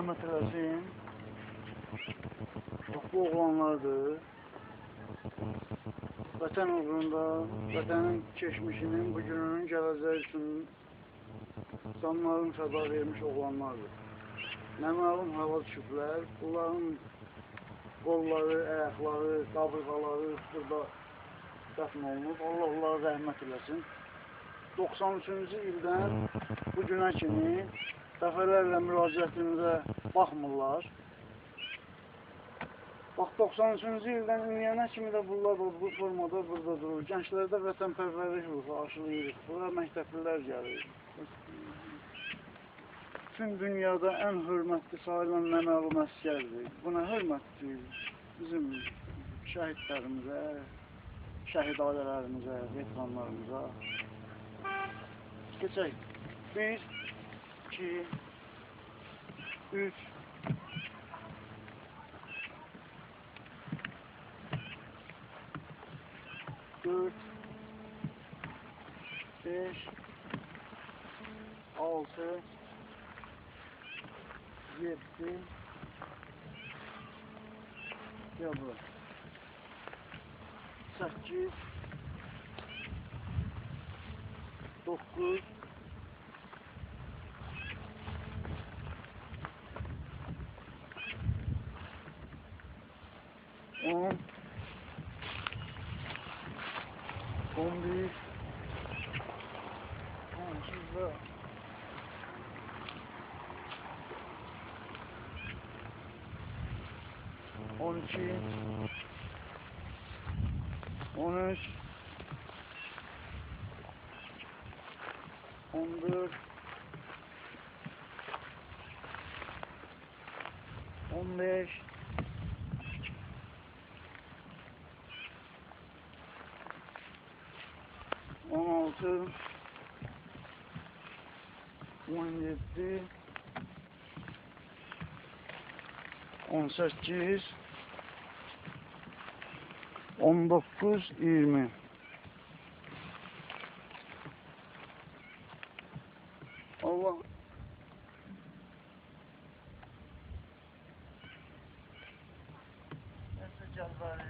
rəhmət eləsin. Bu oğlanlardır. Vətən uğrunda, vətənin keçmişinin, bugününün gələcəyi üçün canlarını fəda vermiş oğlanlardır. Naməlum hava düşüblər, bunların qolları, ayaqları, qabırğaları burada dəfn olunub. Allah onlara rəhmət eləsin. 93-cü ildən bu günə kimi dəfələrlə müraciətimizə baxmırlar. Bax, 93-cü ildən indiyənə kimi də bunlar bu formada burada durur. Gənclərdə vətənpərvərlik ruhu aşılayırıq. Bura məktəblilər gəlir. Bütün dünyada ən hörmətli sayılan naməlum əsgərdir. Buna hörmətdir bizim şəhidlərimizə, şəhid ailələrimizə, veteranlarımıza. Keçək. 1, 2, 3, 4, 5, 6, 7, ya bu 8, 9, 10, 11, 12, 13, 14, 15, 16, 17, 18, 19, 20. Allah neyse gel bari.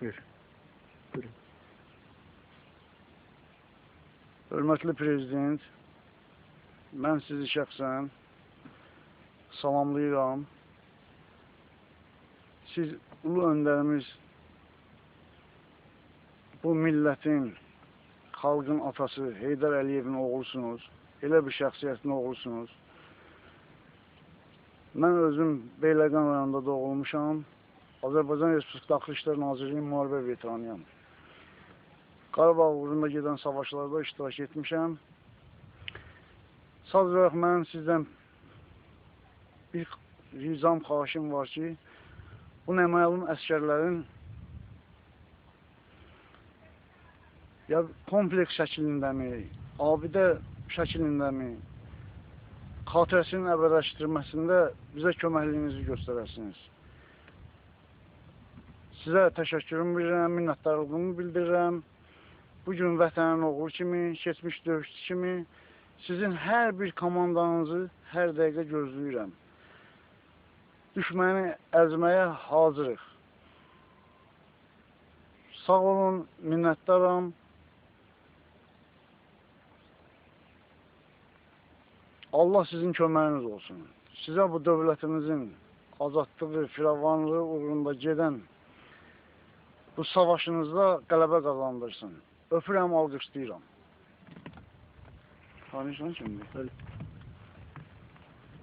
Buyurun. Hörmətli Prezident, mən sizi şəxsən salamlayıram. Siz ulu öndərimiz, bu millətin, xalqın atası Heydər Əliyevin oğlusunuz. Elə bir şəxsiyyətin oğlusunuz. Mən özüm Beyləqan rayonunda doğulmuşam. Azərbaycan Respublikası Daxili İşlər Nazirliyinin müharibə veteranıyam. Qarabağ uğrunda gedən savaşlarda iştirak etmişəm. Sadəcə olaraq mənim sizdən bir ricam, xahişim var ki, bu naməlum əsgərlərin ya kompleks şəklindəmi, abidə şəklindəmi, xatirəsinin əbədiləşdirməsində bizə köməkliyinizi göstərəsiniz. Sizə təşəkkürümü bildirirəm, minnətdarlığımı bildirirəm. Bugün vətənin oğlu kimi, keçmiş döyüşçü kimi sizin hər bir komandanızı hər dəqiqə gözləyirəm. Düşməni əzməyə hazırıq. Sağ olun, minnətdaram. Allah sizin köməyiniz olsun. Sizə bu dövlətimizin azadlığı, firavanlığı uğrunda gedən bu savaşınızda qələbə qazandırsın. Öpürəm, alqışlayıram. Tanışsan kimdir?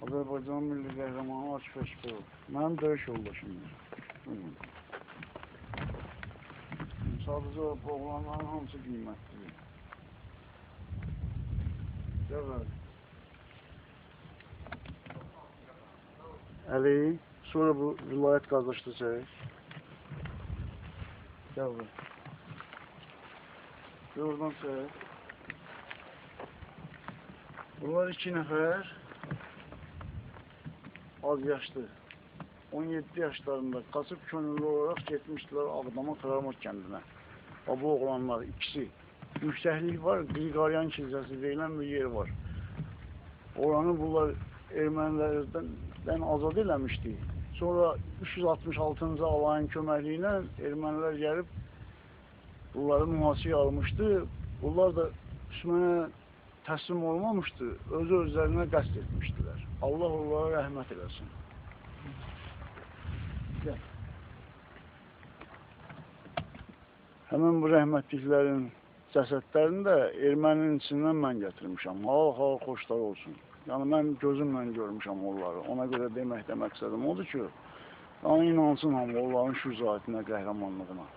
Azərbaycan Milli Qəhrəmanı Akif Eşqoğlu. Mənim döyüş yoldaşımdır. Sadəcə bu oğlanların hamısı qiymətlidir. Gəl. Əli, sonra bu vilayət qardaşdı çək. Gəl bura. Gəl oradan çək. Bunlar 2 nəfər az yaşlı. 17 yaşlarında qaçıb könüllü olaraq getmişdilər Ağdama Kıramot kəndinə. Bu oğlanlar ikisi. Yüksəklik var, Qriqoryan kilsəsi deyilən bir yer var. Oranı bunlar ermənilərdən azad eləmişdi. Sonra 366-cı alayın köməkliyi ilə ermənilər gəlib bunları mühasirəyə almışdı. Bunlar da düşmənə təslim olmamışdı, özlərinə qəsd etmişdilər. Allah onlara rəhmət eləsin. Gəl. Həmin bu rəhmətliklərin cəsədlərini də erməninin içindən mən gətirmişəm. Hal xoşlar olsun. Yəni mən gözümlə görmüşəm onları. Ona görə deməkdə məqsədim odur ki, inansın hamı onların şücaətinə, qəhrəmanlığına.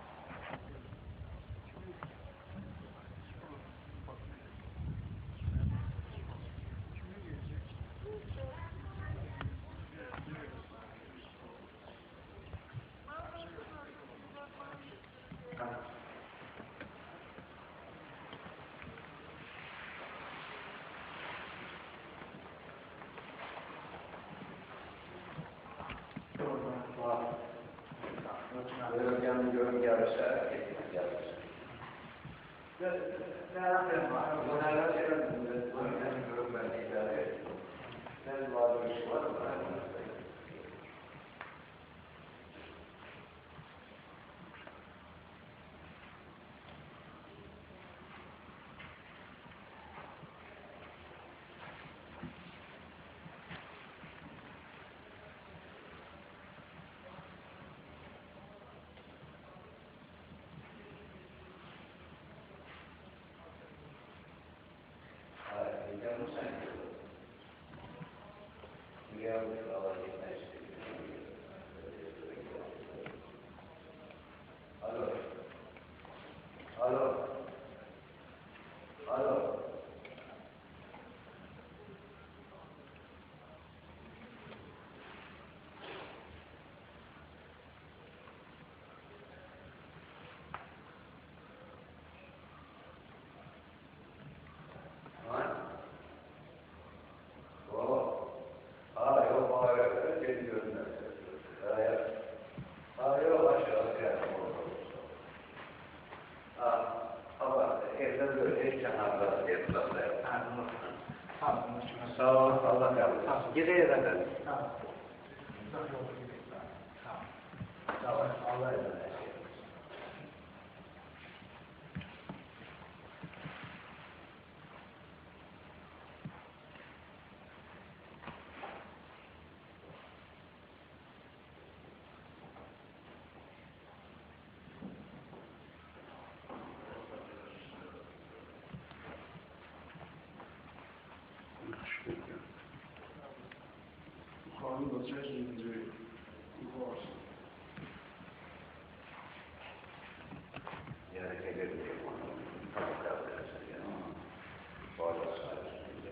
Görüm gelirse, gelirse. Bunlarla görüm ben idare ettim. Sen var bir şey var mı? Sağ olun, Allah razı olsun. Gidelim efendim. Sağ olun, Allah razı olsun. Yukarıda da çekince yukarısı. Yani gelebilirim onu. Tamam, kaldırsın yani. Fazla sayesinde.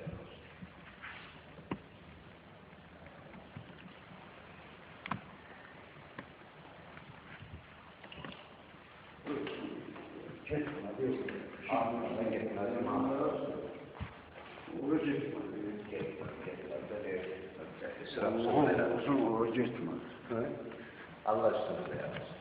Gitmedi. Ağzına gitmedi. Uğur gitmedi. Sıra soruyla. Uzun uğur gitmedi. Allah üstünüze yapsın.